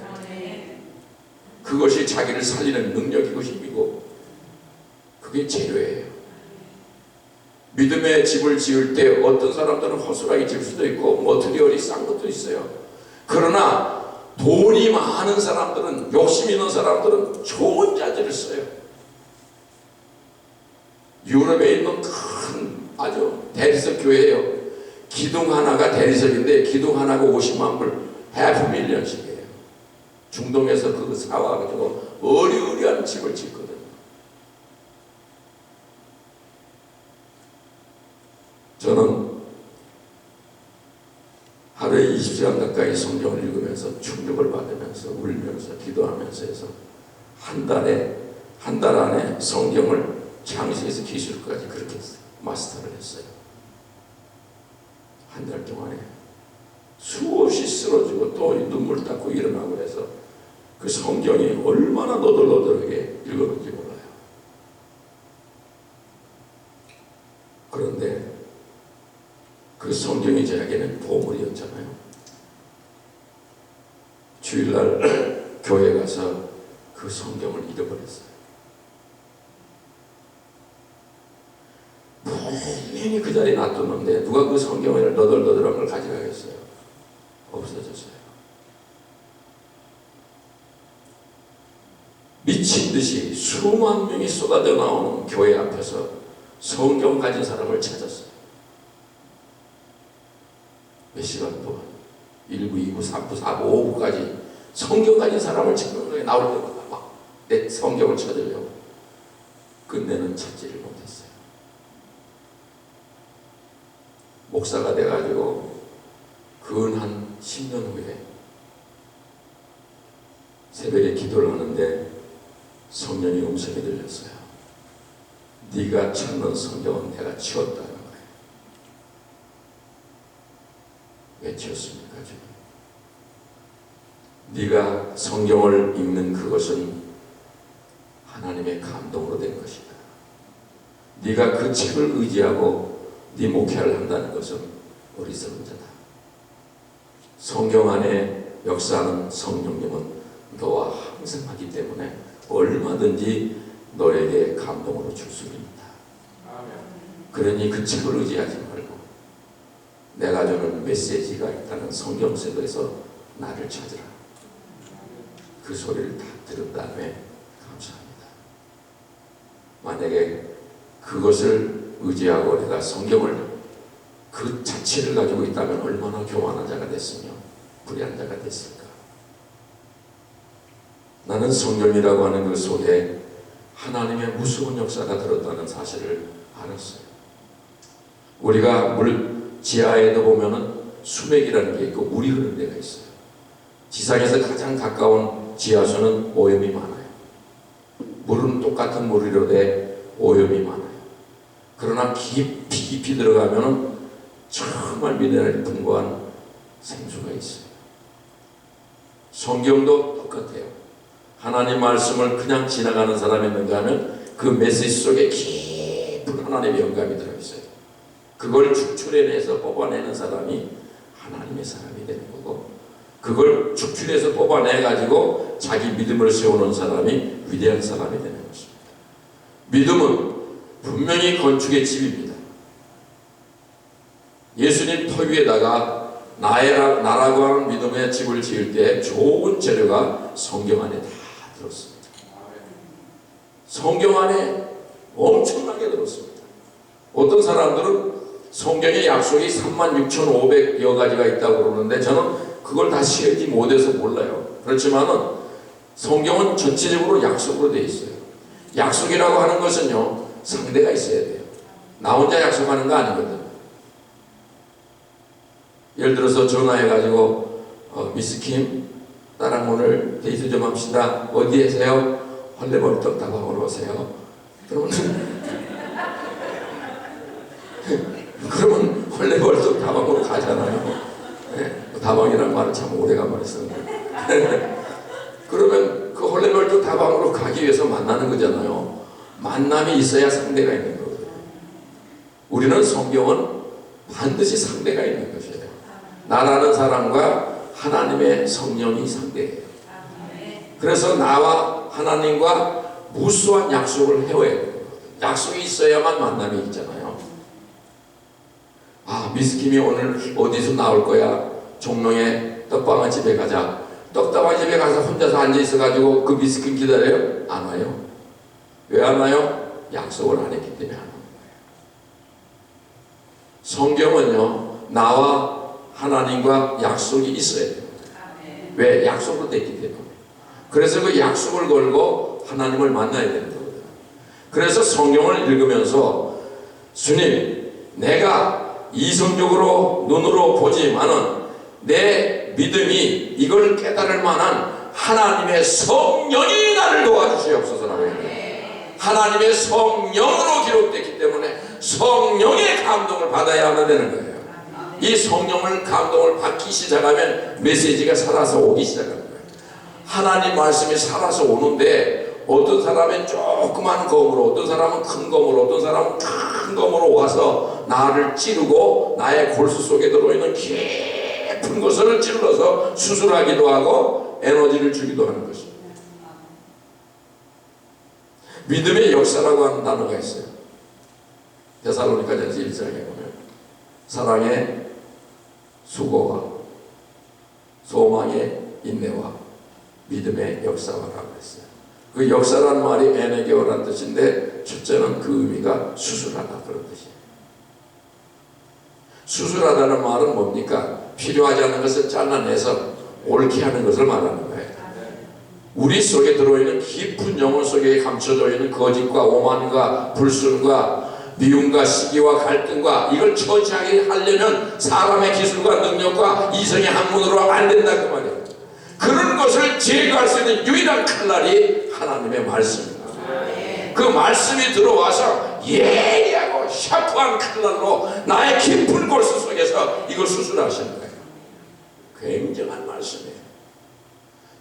그것이 자기를 살리는 능력이고 힘이고 그게 재료예요. 믿음의 집을 지을 때 어떤 사람들은 허술하게 지을 수도 있고 머티리얼이 싼 것도 있어요. 그러나 돈이 많은 사람들은, 욕심 있는 사람들은 좋은 자재를 써요. 유럽에 있는 큰 아주 대리석 교회예요. 기둥 하나가 대리석인데 기둥 하나가 50만 불, $500,000씩이에요. 중동에서 그거 사와가지고 어리어리한 집을 짓거든요. 저는 하루에 20시간 가까이 성경을 읽으면서 충격을 받으면서 울면서 기도하면서 해서 한 달 안에 성경을 창세기에서 기술까지 그렇게 마스터를 했어요. 한 달 동안에 수없이 쓰러지고 또 눈물 닦고 일어나고 해서 그 성경이 얼마나 너덜너덜하게 읽었는지 몰라요. 그런데 그 성경이 저에게는 보물이었잖아요. 주일날 교회 가서 그 성경을 잃어버렸어요. 분명히 그 자리에 놔뒀는데 누가 그 성경을 너덜너덜한 걸 가져가겠어요? 없어졌어요. 미친 듯이 수만 명이 쏟아져 나오는 교회 앞에서 성경 가진 사람을 찾았어요. 몇 시간 동안 1부, 2부, 3부, 4부, 5부까지 성경 가진 사람을 찾는 거에 나올 때마다 막 내 성경을 찾으려고 끝내는 찾지를 못했어요. 목사가 돼가지고 근 한 10년 후에 새벽에 기도를 하는데 성령의 음성이 들렸어요. 네가 찾는 성경은 내가 치웠다는 거예요. 왜 치웠습니까? 지금 네가 성경을 읽는 그것은 하나님의 감동으로 된 것이다. 네가 그 책을 의지하고 네 목회를 한다는 것은 어리석은 자다. 성경 안에 역사하는 성령님은 너와 항상 하기 때문에 얼마든지 너에게 감동으로 줄 수 있다. 그러니 그 책을 의지하지 말고 내가 주는 메시지가 있다는 성경책에서 나를 찾으라. 그 소리를 다 들은 다음에 감사합니다. 만약에 그것을 의지하고 내가 성경을 그 자체를 가지고 있다면 얼마나 교만한 자가 됐으며 불의한 자가 됐을까. 나는 성경이라고 하는 그 속에 하나님의 무서운 역사가 들었다는 사실을 알았어요. 우리가 물 지하에도 보면은 수맥이라는 게 있고 물이 흐르는 데가 있어요. 지상에서 가장 가까운 지하수는 오염이 많아요. 물은 똑같은 물이로되 오염이 많아요. 그러나 깊이 들어가면은 정말 미네랄이 풍부한 생수가 있어요. 성경도 똑같아요. 하나님 말씀을 그냥 지나가는 사람이 있는가 하면 그 메시지 속에 깊은 하나님의 영감이 들어있어요. 그걸 축출해내서 뽑아내는 사람이 하나님의 사람이 되는 거고, 그걸 축출해서 뽑아내가지고 자기 믿음을 세우는 사람이 위대한 사람이 되는 것입니다. 믿음은 분명히 건축의 집입니다. 예수님 터 위에다가 나라고 하는 믿음의 집을 지을 때 좋은 재료가 성경 안에 다 들었습니다. 성경 안에 엄청나게 들었습니다. 어떤 사람들은 성경의 약속이 36,500여 가지가 있다고 그러는데 저는 그걸 다 세지 못해서 몰라요. 그렇지만은 성경은 전체적으로 약속으로 되어 있어요. 약속이라고 하는 것은요, 상대가 있어야 돼요. 나 혼자 약속하는 거 아니거든. 예를 들어서 전화해가지고 미스 킴 나랑 오늘 데이트 좀 합시다. 어디 계세요? 헐레벌떡 다방으로 오세요. 그러면 헐레벌떡 다방으로 가잖아요. 네, 다방이라는 말은 참 오래간만에 쓰는데 그러면 그 헐레벌떡 다방으로 가기 위해서 만나는 거잖아요. 만남이 있어야 상대가 있는 거거든요. 우리는 성경은 반드시 상대가 있는 것이에요. 나라는 사람과 하나님의 성령이 상대예요. 그래서 나와 하나님과 무수한 약속을 해야 돼요. 약속이 있어야만 만남이 있잖아요. 아, 미스킴이 오늘 어디서 나올 거야? 종로에 떡방아 집에 가자. 떡방아 집에 가서 혼자서 앉아 있어가지고 그 미스킴 기다려요? 안 와요. 왜 안 와요? 약속을 안 했기 때문에 안 와요. 성경은요, 나와 하나님과 약속이 있어야 됩니다. 왜? 약속으로 됐기 때문에. 그래서 그 약속을 걸고 하나님을 만나야 되는 거거든요. 그래서 성경을 읽으면서 주님, 내가 이성적으로 눈으로 보지만은 내 믿음이 이걸 깨달을 만한 하나님의 성령이 나를 도와주시옵소서라고 해요. 하나님의 성령으로 기록됐기 때문에 성령의 감동을 받아야만 되는 거예요. 이 성령을 감동을 받기 시작하면 메시지가 살아서 오기 시작합니다. 하나님 말씀이 살아서 오는데 어떤 사람은 조그만 검으로, 어떤 사람은 큰 검으로, 어떤 사람은 큰 검으로 와서 나를 찌르고 나의 골수 속에 들어있는 깊은 것을 찔러서 수술하기도 하고 에너지를 주기도 하는 것입니다. 믿음의 역사라고 하는 단어가 있어요. 데살로니가전서 1장에 보면 사랑의 수고와 소망의 인내와 믿음의 역사라고 했어요. 그 역사라는 말이 에네게오라는 뜻인데 첫째는 그 의미가 수술하다 그런 뜻이에요. 수술하다는 말은 뭡니까? 필요하지 않은 것을 잘라내서 옳게 하는 것을 말하는 거예요. 우리 속에 들어있는 깊은 영혼 속에 감춰져 있는 거짓과 오만과 불순과 미움과 시기와 갈등과 이걸 처치하게 하려면 사람의 기술과 능력과 이성의 학문으로 안 된다 그 말이에요. 그런 것을 제거할 수 있는 유일한 칼날이 하나님의 말씀입니다. 그 말씀이 들어와서 예리하고 샤프한 칼날로 나의 깊은 골수 속에서 이걸 수술하시는 거예요. 굉장한 말씀이에요.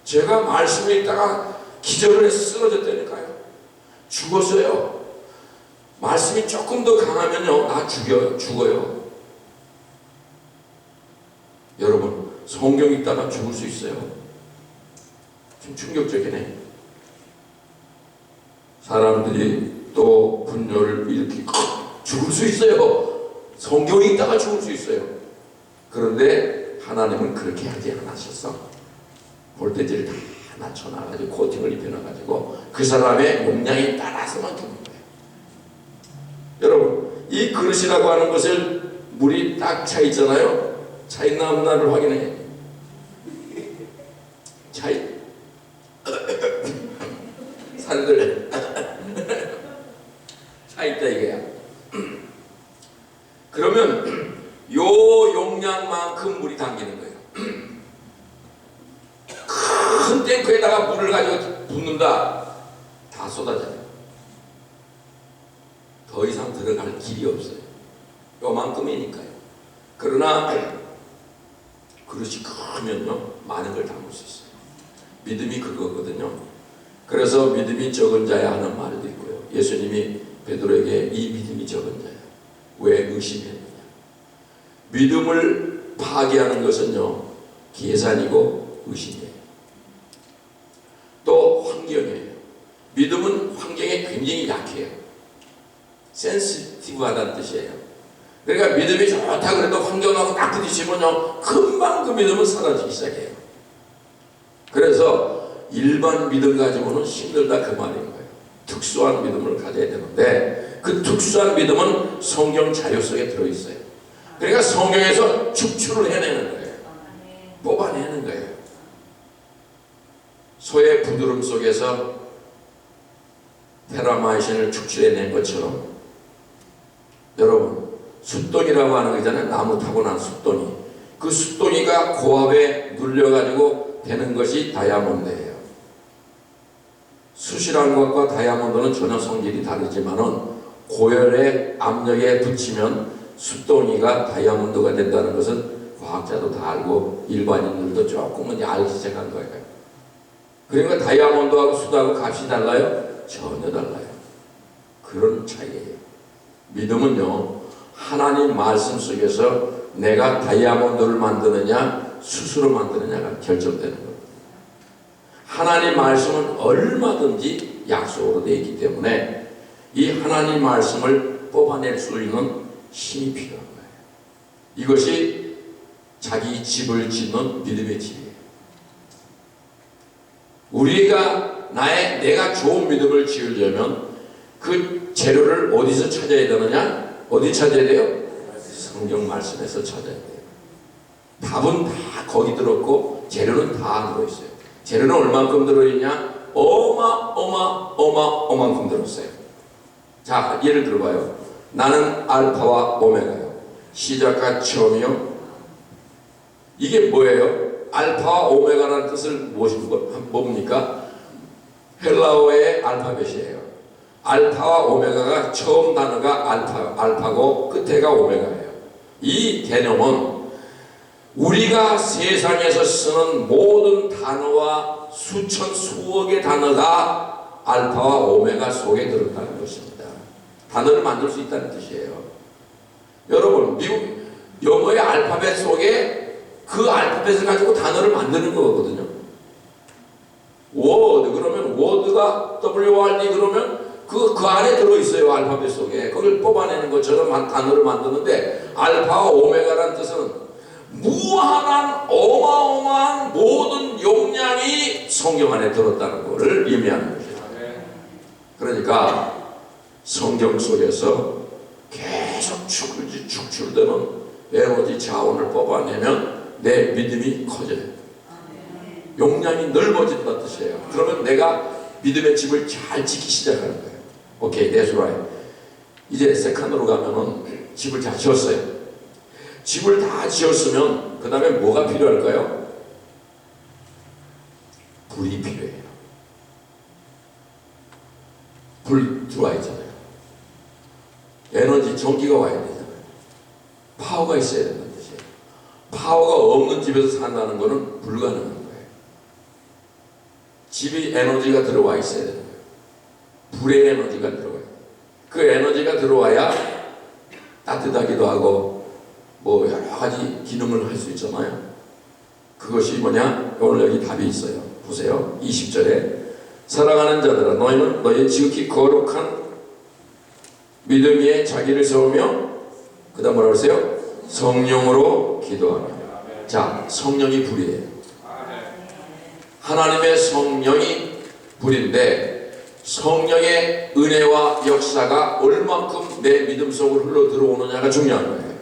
제가 말씀 읽다가 기절을 해서 쓰러졌다니까요. 죽었어요. 말씀이 조금 더 강하면요, 나 죽어요. 여러분, 성경 읽다가 죽을 수 있어요. 좀 충격적이네. 사람들이 또 분노를 일으키고 죽을 수 있어요. 성경 읽다가 죽을 수 있어요. 그런데 하나님은 그렇게 하지 않으셨어. 볼테지를 다 낮춰놔가지고 코팅을 입혀놔가지고 그 사람의 용량에 따라서만 죽는 거예요. 여러분, 이 그릇이라고 하는 것을 물이 딱 차 있잖아요. 차 있나 없나를 확인해. 살들 차 있다 이거야. 그러면 요 용량만큼 물이 담기는 거예요. 큰 탱크에다가 물을 가지고 붓는다. 다 쏟아져요. 더 이상 들어갈 길이 없어요. 요만큼이니까요. 그러나 그릇이 크면요, 많은 걸 담을 수 있어요. 믿음이 그거거든요. 그래서 믿음이 적은 자야 하는 말도 있고요. 예수님이 베드로에게 이 믿음이 적은 자야. 왜 의심했느냐. 믿음을 파괴하는 것은요, 계산이고 의심이에요. 또 환경이에요. 믿음은 환경에 굉장히 약해요. 센시티브하다는 뜻이에요. 그러니까 믿음이 좋다 그래도 환경하고 딱 부딪히면요, 금방 그 믿음은 사라지기 시작해요. 그래서 일반 믿음 가지고는 힘들다 그 말인 거예요. 특수한 믿음을 가져야 되는데 그 특수한 믿음은 성경 자료 속에 들어있어요. 그러니까 성경에서 축출을 해내는 거예요. 뽑아내는 거예요. 소의 부드럼 속에서 테라마이신을 축출해낸 것처럼 여러분, 숫덩이라고 하는 거 있잖아요. 나무 타고 난 숫덩이. 그 숫덩이가 고압에 눌려가지고 되는 것이 다이아몬드예요. 숯이라는 것과 다이아몬드는 전혀 성질이 다르지만은 고열의 압력에 붙이면 숫덩이가 다이아몬드가 된다는 것은 과학자도 다 알고 일반인들도 조금은 알기 시작한 거예요. 그러니까 다이아몬드하고 숯하고 값이 달라요? 전혀 달라요. 그런 차이예요. 믿음은요, 하나님 말씀 속에서 내가 다이아몬드를 만드느냐 숯으로 만드느냐가 결정되는 거예요. 하나님 말씀은 얼마든지 약속으로 되어 있기 때문에 이 하나님 말씀을 뽑아낼 수 있는 힘이 필요한 거예요. 이것이 자기 집을 짓는 믿음의 집이에요. 우리가 내가 좋은 믿음을 지으려면 그 재료를 어디서 찾아야 되느냐? 어디 찾아야 돼요? 성경 말씀에서 찾아야 돼요. 답은 다 거기 들었고 재료는 다 들어있어요. 재료는 얼만큼 들어있냐? 어마어마어마어마만큼 들었어요. 자, 예를 들어봐요. 나는 알파와 오메가요. 시작과 처음이요. 이게 뭐예요? 알파와 오메가라는 뜻을 뭡니까? 헬라어의 알파벳이에요. 알파와 오메가가 처음 단어가 알파고 끝에가 오메가예요. 이 개념은 우리가 세상에서 쓰는 모든 단어와 수천 수억의 단어가 알파와 오메가 속에 들었다는 것입니다. 단어를 만들 수 있다는 뜻이에요. 여러분, 미국 영어의 알파벳 속에 그 알파벳을 가지고 단어를 만드는 거거든요. 워드 그러면 워드가 WRD 그러면 그 안에 들어있어요. 알파벳 속에. 그걸 뽑아내는 것처럼 단어를 만드는데 알파와 오메가라는 뜻은 무한한 어마어마한 모든 용량이 성경 안에 들었다는 것을 의미하는 거죠. 그러니까 성경 속에서 계속 축출되는 에너지 자원을 뽑아내면 내 믿음이 커져요. 용량이 넓어진다는 뜻이에요. 그러면 내가 믿음의 집을 잘 지키기 시작하는 거예요. 오케이, that's right. 이제 세컨으로 가면은 집을 다 지었어요. 집을 다 지었으면 그 다음에 뭐가 필요할까요? 불이 필요해요. 불 들어와 있잖아요. 에너지, 전기가 와야 되잖아요. 파워가 있어야 된다는 뜻이에요. 파워가 없는 집에서 산다는 것은 불가능한 거예요. 집이 에너지가 들어와 있어야 되는 거예요. 불의 에너지가 들어와요. 그 에너지가 들어와야 따뜻하기도 하고 뭐 여러 가지 기능을 할 수 있잖아요. 그것이 뭐냐? 오늘 여기 답이 있어요. 보세요. 20절에 사랑하는 자들아 너희는 너희 지극히 거룩한 믿음 위에 자기를 세우며 그 다음 뭐라고 했어요? 성령으로 기도하라. 자, 성령이 불이에요. 하나님의 성령이 불인데 성령의 은혜와 역사가 얼만큼 내 믿음 속으로 흘러 들어오느냐가 중요한 거예요.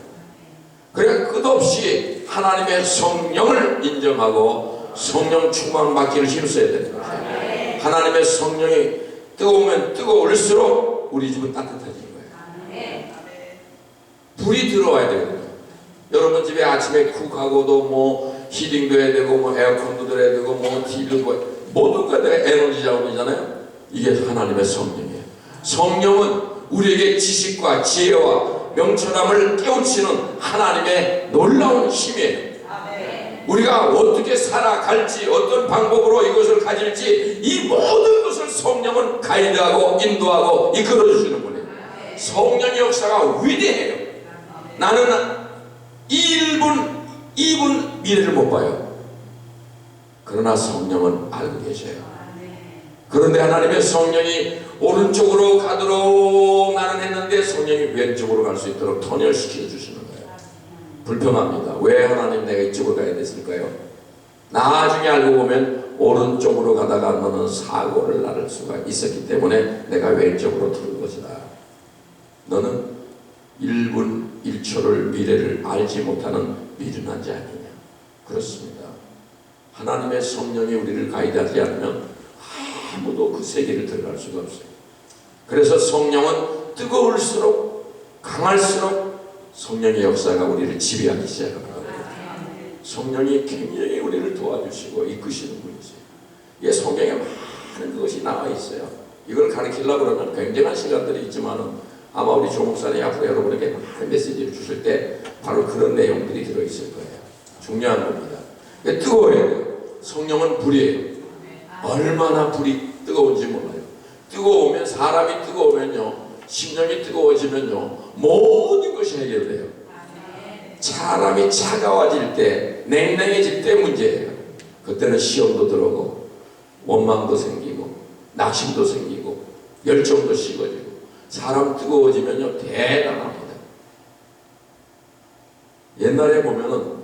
그러니까 끝없이 하나님의 성령을 인정하고 성령 충만 받기를 힘써야 되는 거예요. 하나님의 성령이 뜨거우면 뜨거울수록 우리 집은 따뜻해지는 거예요. 불이 들어와야 되거든요. 여러분 집에 아침에 쿡하고도 뭐 히팅도 해야 되고 뭐 에어컨도 들어야 되고 뭐 TV도 모든 것들의 에너지 자원이잖아요. 이게 하나님의 성령이에요. 성령은 우리에게 지식과 지혜와 명철함을 깨우치는 하나님의 놀라운 힘이에요. 우리가 어떻게 살아갈지 어떤 방법으로 이것을 가질지 이 모든 것을 성령은 가이드하고 인도하고 이끌어주시는 분이에요. 성령의 역사가 위대해요. 나는 1분 2분 미래를 못 봐요. 그러나 성령은 알고 계셔요. 그런데 하나님의 성령이 오른쪽으로 가도록 나는 했는데 성령이 왼쪽으로 갈 수 있도록 터널시켜 주시는 거예요. 불평합니다. 왜 하나님 내가 이쪽으로 가야 됐을까요? 나중에 알고 보면 오른쪽으로 가다가 너는 사고를 낳을 수가 있었기 때문에 내가 왼쪽으로 들은 것이다. 너는 1분 1초를 미래를 알지 못하는 미련한 자 아니냐. 그렇습니다. 하나님의 성령이 우리를 가이드하지 않으면 아무도 그 세계를 들어갈 수가 없어요. 그래서 성령은 뜨거울수록 강할수록 성령의 역사가 우리를 지배하기 시작합니다. 성령이 굉장히 우리를 도와주시고 이끄시는 분이세요. 이게 성경에 많은 것이 나와 있어요. 이걸 가르치려고 그러면 굉장한 시간들이 있지만은 아마 우리 조 목사님이 앞으로 여러분에게 많은 메시지를 주실 때 바로 그런 내용들이 들어있을 거예요. 중요한 겁니다. 뜨거워야 돼요. 성령은 불이에요. 얼마나 불이 뜨거운지 몰라요. 뜨거우면 사람이 뜨거우면요 심령이 뜨거워지면요 모든 것이 해결돼요. 사람이 차가워질 때 냉랭해질 때 문제예요. 그때는 시험도 들어오고 원망도 생기고 낙심도 생기고 열정도 식어지고 사람 뜨거워지면요 대단합니다. 옛날에 보면은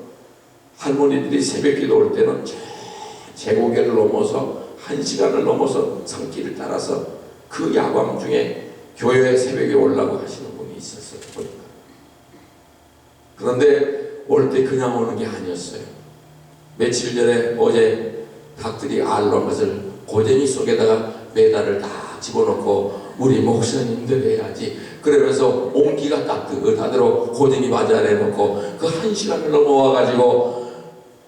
할머니들이 새벽기도 올 때는 제고개를 넘어서 1시간을 넘어서 산길을 따라서 그 야광 중에 교회에 새벽에 오려고 하시는 분이 있었어요. 보니까 그런데 올 때 그냥 오는 게 아니었어요. 며칠 전에 어제 닭들이 알 넣은 것을 고쟁이 속에다가 메달을 다 집어넣고 우리 목사님들 해야지 그러면서 온기가 따뜻하도록 고쟁이 바자리에 넣고 그 1시간을 넘어와가지고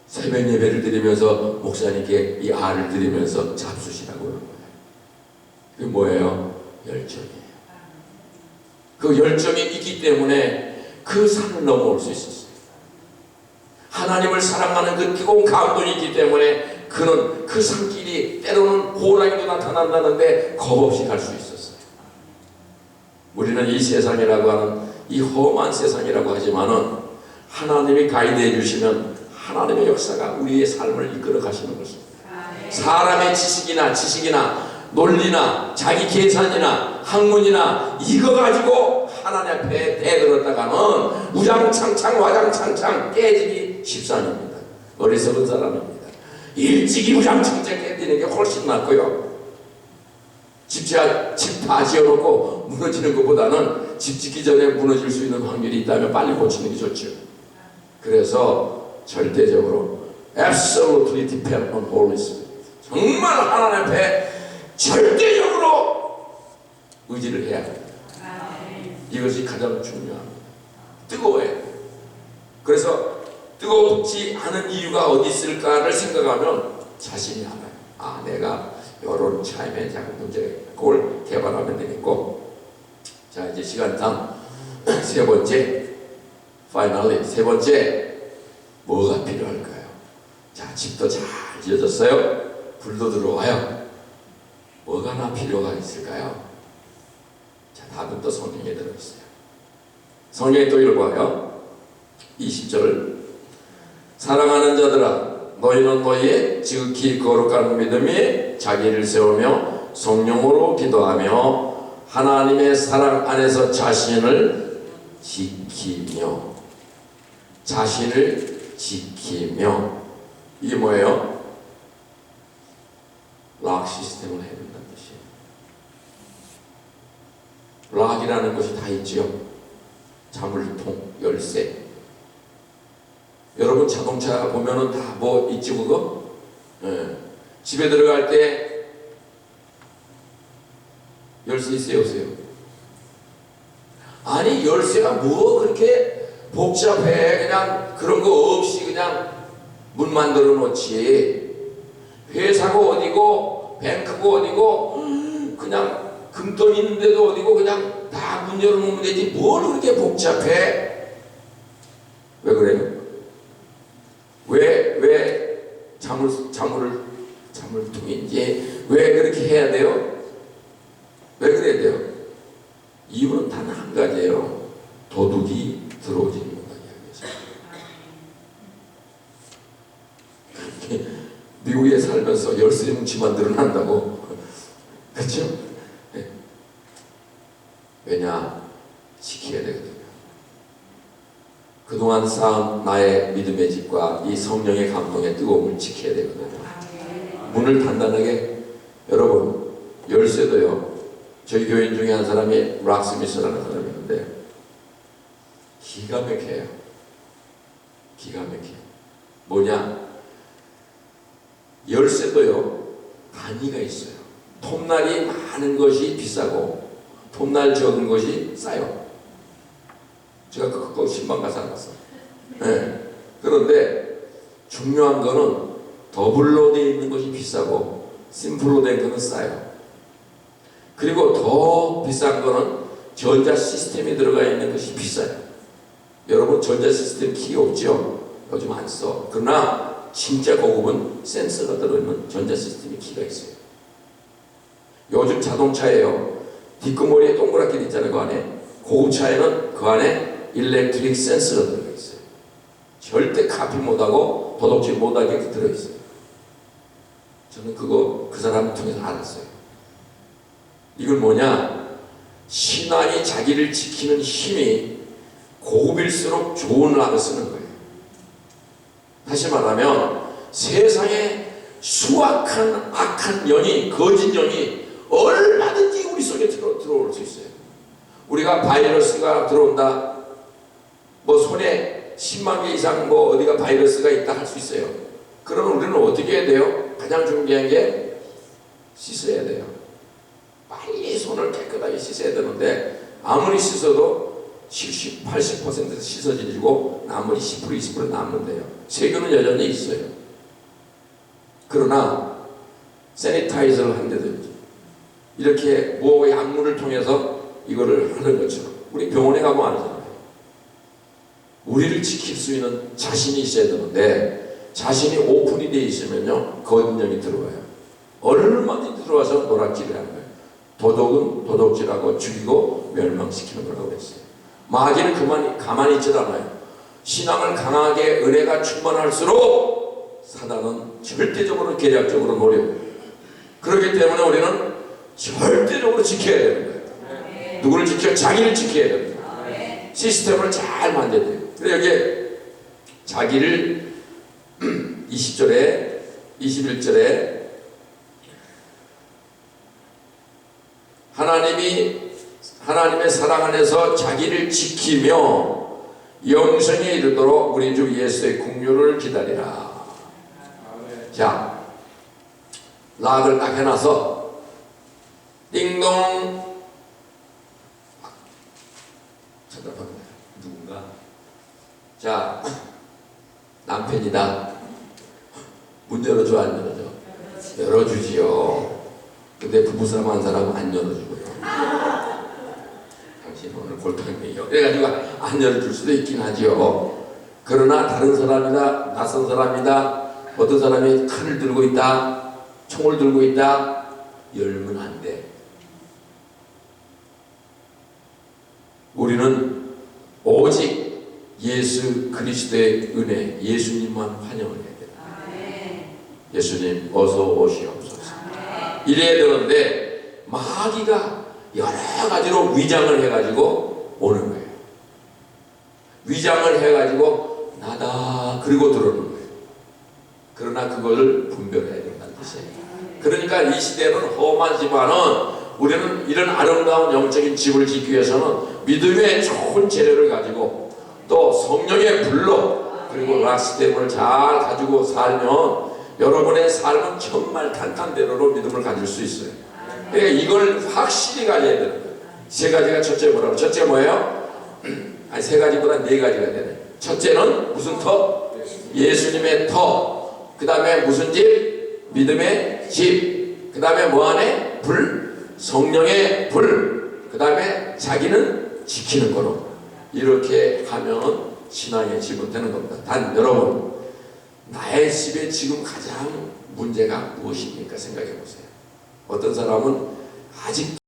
새벽 예배를 드리면서 목사님께 이 알을 드리면서 잡수시라고 그러는 거예요. 그게 뭐예요? 열정이에요. 그 열정이 있기 때문에 그 산을 넘어올 수 있었어요. 하나님을 사랑하는 그 뜨거운 감동이 있기 때문에 그는 그 산길이 때로는 호랑이도 나타난다는데 겁없이 갈 수 있었어요. 우리는 이 세상이라고 하는 이 험한 세상이라고 하지만은 하나님이 가이드해 주시면 하나님의 역사가 우리의 삶을 이끌어 가시는 것입니다. 사람의 지식이나 논리나 자기 계산이나 학문이나 이거 가지고 하나님 앞에 대들었다가는 우장창창 와장창창 깨지기 십상입니다. 어리석은 사람입니다. 일찍이 우장창창 깨지는 게 훨씬 낫고요. 집 다 지어놓고 무너지는 것보다는 집 짓기 전에 무너질 수 있는 확률이 있다면 빨리 고치는 게 좋죠. 그래서 절대적으로 absolutely depend on Holy Spirit. 정말 하나님 앞에 절대적으로 의지를 해야 합니다. 이것이 가장 중요합니다. 뜨거워야 돼요. 그래서 뜨겁지 않은 이유가 어디 있을까를 생각하면 자신이 알아요. 아, 내가 이런 차임의 작은 문제 그걸 개발하면 되겠고, 자 이제 시간당 세 번째 뭐가 필요할까요? 자, 집도 잘 지어졌어요. 불도 들어와요. 뭐가 나 필요가 있을까요? 자, 답은 또 성경에 들어있어요. 성경에 또 읽어봐요. 20절 사랑하는 자들아 너희는 너희의 지극히 거룩한 믿음이 자기를 세우며 성령으로 기도하며 하나님의 사랑 안에서 자신을 지키며 이게 뭐예요? 락 시스템을 해야 된다는 뜻이에요. 락이라는 것이 다 있죠. 자물통, 열쇠. 여러분 자동차 보면은 다 뭐 있지 그거? 예. 집에 들어갈 때 열쇠 있어요 없어요? 아니 열쇠가 뭐 그렇게 복잡해. 그냥 그런 거 없이 그냥 문 만들어 놓지. 회사가 어디고 뱅크가 어디고 그냥 금돈 있는데도 어디고 그냥 다 문 열어놓으면 되지 뭘 그렇게 복잡해? 왜 그래요? 왜 자물통인지 왜 그렇게 해야 돼요? 왜 그래야 돼요? 이유는 단 한 가지예요. 도둑이 들어오지 못하게 하기 위해서. 미국에 살면서 열쇠 뭉치만 늘어난다고. 그렇죠? 네. 왜냐? 지켜야 되거든요. 그동안 쌓은 나의 믿음의 집과 이 성령의 감동의 뜨거움을 지켜야 되거든요. 문을 단단하게, 여러분 열쇠도요. 저희 교인 중에 한 사람이 락스미스라는 사람이 있는데 기가 막혀요. 기가 막혀요. 뭐냐? 열쇠도요 단위가 있어요. 톱날이 많은 것이 비싸고 톱날 적은 것이 싸요. 제가 그거 신방 가서 알았어. 네. 그런데 중요한 거는 더블로 되어 있는 것이 비싸고 심플로 된 거는 싸요. 그리고 더 비싼 거는 전자 시스템이 들어가 있는 것이 비싸요. 여러분 전자 시스템 키 없죠? 요즘 안 써. 그러나 진짜 고급은 센서가 들어있는 전자 시스템의 키가 있어요. 요즘 자동차에요. 뒷구머리에 동그랗게 있잖아요. 그 안에. 고급차에는 그 안에 일렉트릭 센서가 들어가 있어요. 절대 카피 못하고 도둑질 못하게 들어있어요. 저는 그거 그 사람을 통해서 알았어요. 이건 뭐냐? 신앙이 자기를 지키는 힘이 고급일수록 좋은 락을 쓰는 거예요. 다시 말하면 세상에 수악한 악한 영이 거짓 영이 얼마든지 우리 속에 들어올 수 있어요. 우리가 바이러스가 들어온다, 뭐 손에 10만 개 이상 뭐 어디가 바이러스가 있다 할 수 있어요. 그러면 우리는 어떻게 해야 돼요? 가장 중요한 게 씻어야 돼요. 빨리 손을 깨끗하게 씻어야 되는데 아무리 씻어도 70, 80% 씻어지고 나머지 10%, 20% 남는데요. 세균은 여전히 있어요. 그러나 세니타이저를 한다든지 이렇게 뭐 약물을 통해서 이거를 하는 것처럼 우리 병원에 가면 안 하잖아요. 우리를 지킬 수 있는 자신이 있어야 되는데 자신이 오픈이 되어 있으면요 거짓령이 들어와요. 얼마든지 들어와서 노략질을 하는 거예요. 도덕은 도덕질하고 죽이고 멸망시키는 거라고 그랬어요. 마귀는 가만히 있지 않아요. 신앙을 강하게 은혜가 충만할수록 사단은 절대적으로 계략적으로 노려요. 그렇기 때문에 우리는 절대적으로 지켜야 되는 거예요. 누구를 지켜? 자기를 지켜야 됩니다. 시스템을 잘 만들어야 돼요. 그래서 여기에 자기를 20절에 21절에 하나님의 사랑 안에서 자기를 지키며 영생에 이르도록 우리 주 예수의 긍휼을 기다리라. 자, 락을 딱 해놔서 띵동 쳐다봅니다. 누군가? 자, 남편이다. 문 열어줘 안 열어줘? 열어주지요. 근데 부부싸움 한 사람은 안 열어주고요. 당신 오늘 골탕이에요. 그래가지고 안 열어줄 수도 있긴 하지요. 그러나 다른 사람이다, 낯선 사람이다, 어떤 사람이 칼을 들고 있다, 총을 들고 있다, 열면 안 돼. 우리는 오직 예수 그리스도의 은혜, 예수님만 환영을 해야 돼요. 예수님 어서 오시옵소서. 이래야 되는데 마귀가 여러 가지로 위장을 해가지고 오는 거예요. 위장을 해가지고 나다 그리고 들어오는 거예요. 그러나 그걸 분별해야 된다는 뜻이에요. 그러니까 이 시대는 험하지만은 우리는 이런 아름다운 영적인 집을 짓기 위해서는 믿음의 좋은 재료를 가지고 또 성령의 불로 그리고 라스템을 잘 가지고 살면 여러분의 삶은 정말 탄탄대로로 믿음을 가질 수 있어요. 그러니까 이걸 확실히 가져야 되는 거예요. 세 가지가 첫째 뭐라고? 첫째 뭐예요? 아니 세 가지보다 네 가지가 되네. 첫째는 무슨 터? 예수님의 터. 그 다음에 무슨 집? 믿음의 집. 그 다음에 뭐 안에? 불. 성령의 불. 그 다음에 자기는 지키는 거로. 이렇게 하면 신앙의 집은 되는 겁니다. 단 여러분, 나의 집에 지금 가장 문제가 무엇입니까? 생각해 보세요. 어떤 사람은 아직도